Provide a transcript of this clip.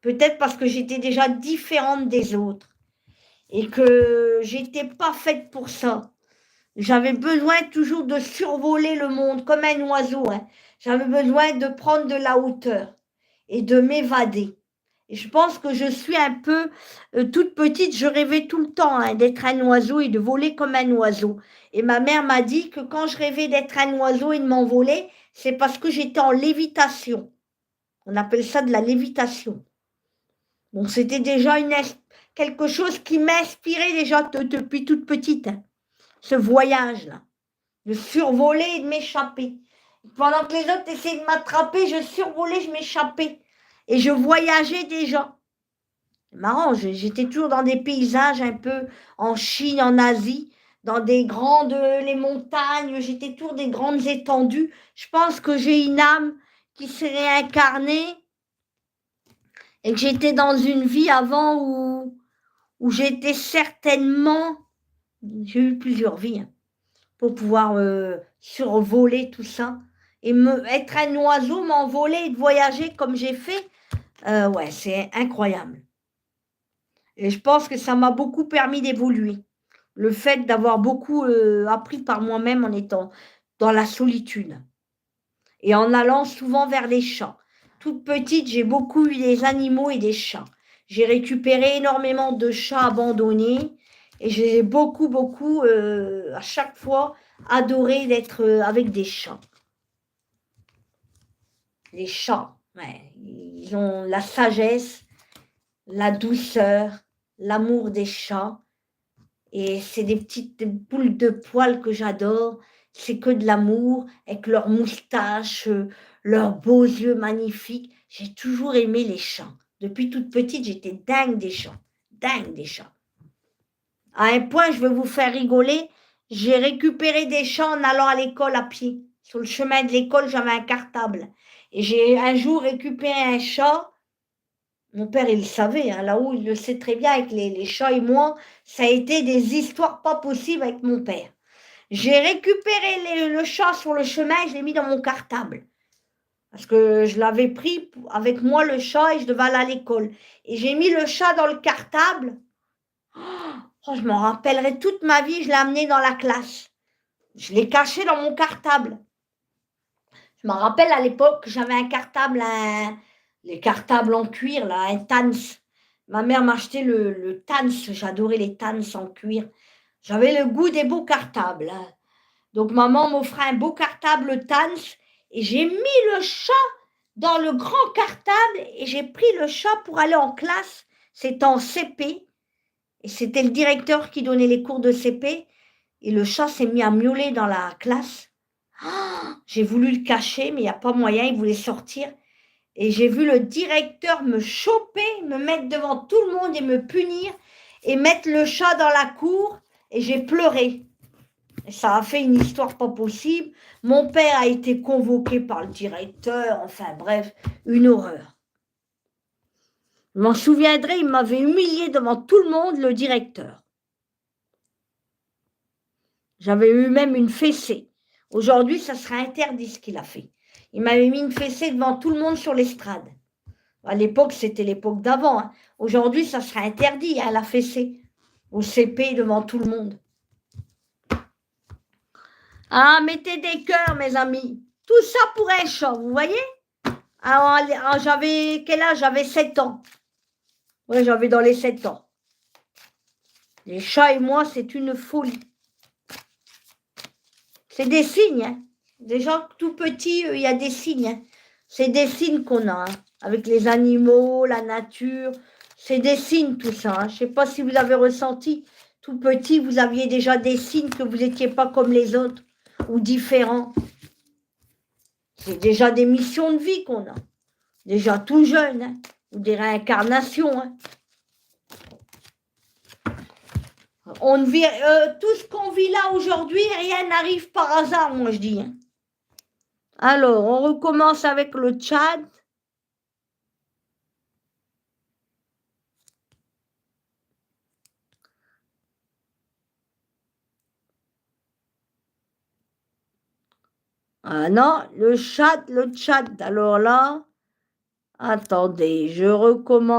Peut-être parce que j'étais déjà différente des autres et que j'étais pas faite pour ça. J'avais besoin toujours de survoler le monde comme un oiseau, hein. J'avais besoin de prendre de la hauteur et de m'évader. Et je pense que je suis un peu toute petite, je rêvais tout le temps hein, d'être un oiseau et de voler comme un oiseau. Et ma mère m'a dit que quand je rêvais d'être un oiseau et de m'envoler, c'est parce que j'étais en lévitation. On appelle ça de la lévitation. Donc c'était déjà quelque chose qui m'inspirait déjà depuis toute petite, hein, ce voyage-là, de survoler et de m'échapper. Pendant que les autres essayaient de m'attraper, je survolais, je m'échappais. Et je voyageais déjà. C'est marrant, j'étais toujours dans des paysages un peu en Chine, en Asie, dans des grandes, les montagnes, j'étais toujours des grandes étendues. Je pense que j'ai une âme qui s'est réincarnée et que j'étais dans une vie avant où j'étais certainement, j'ai eu plusieurs vies hein, pour pouvoir survoler tout ça et être un oiseau, m'envoler et de voyager comme j'ai fait. Ouais, c'est incroyable. Et je pense que ça m'a beaucoup permis d'évoluer. Le fait d'avoir beaucoup appris par moi-même en étant dans la solitude et en allant souvent vers les champs. Toute petite, j'ai beaucoup eu des animaux et des chats. J'ai récupéré énormément de chats abandonnés et j'ai beaucoup, à chaque fois, adoré d'être avec des chats. Les chats, ouais, ils ont la sagesse, la douceur, l'amour des chats. Et c'est des petites boules de poils que j'adore. C'est que de l'amour, avec leurs moustaches, leurs beaux yeux magnifiques. J'ai toujours aimé les chats. Depuis toute petite, j'étais dingue des chats. Dingue des chats. À un point, je vais vous faire rigoler, j'ai récupéré des chats en allant à l'école à pied. Sur le chemin de l'école, j'avais un cartable. Et j'ai un jour récupéré un chat. Mon père, il le savait, hein, là-haut, il le sait très bien, avec les chats et moi, ça a été des histoires pas possibles avec mon père. J'ai récupéré le chat sur le chemin et je l'ai mis dans mon cartable. Parce que je l'avais pris avec moi, le chat, et je devais aller à l'école. Et j'ai mis le chat dans le cartable. Oh, je m'en rappellerai toute ma vie, je l'ai amené dans la classe. Je l'ai caché dans mon cartable. Je me rappelle à l'époque, j'avais un cartable, les cartables en cuir, là, un Tans. Ma mère m'a acheté le Tans, j'adorais les Tans en cuir. J'avais le goût des beaux cartables, hein. Donc maman m'offrait un beau cartable Tans et j'ai mis le chat dans le grand cartable et j'ai pris le chat pour aller en classe. C'était en CP et c'était le directeur qui donnait les cours de CP et le chat s'est mis à miauler dans la classe. Ah, j'ai voulu le cacher, mais il n'y a pas moyen, il voulait sortir. Et j'ai vu le directeur me choper, me mettre devant tout le monde et me punir et mettre le chat dans la cour. Et j'ai pleuré. Et ça a fait une histoire pas possible. Mon père a été convoqué par le directeur. Enfin bref, une horreur. Je m'en souviendrai, il m'avait humilié devant tout le monde, le directeur. J'avais eu même une fessée. Aujourd'hui, ça serait interdit ce qu'il a fait. Il m'avait mis une fessée devant tout le monde sur l'estrade. À l'époque, c'était l'époque d'avant, hein. Aujourd'hui, ça serait interdit, hein, la fessée. Au CP devant tout le monde. Ah, mettez des cœurs, mes amis. Tout ça pour un chat, vous voyez? Alors, j'avais quel âge? J'avais 7 ans. Oui, j'avais dans les 7 ans. Les chats et moi, c'est une folie. C'est des signes, hein. Déjà, tout petit, il y a des signes, hein. C'est des signes qu'on a, hein, avec les animaux, la nature. C'est des signes, tout ça, hein. Je ne sais pas si vous avez ressenti. Tout petit, vous aviez déjà des signes que vous n'étiez pas comme les autres ou différents. C'est déjà des missions de vie qu'on a. Déjà tout jeune, hein, ou des réincarnations, hein. On vit, tout ce qu'on vit là aujourd'hui, rien n'arrive par hasard, moi je dis, hein. Alors, on recommence avec le Tchad. Ah non, le Tchad. Alors là, Attendez, je recommence.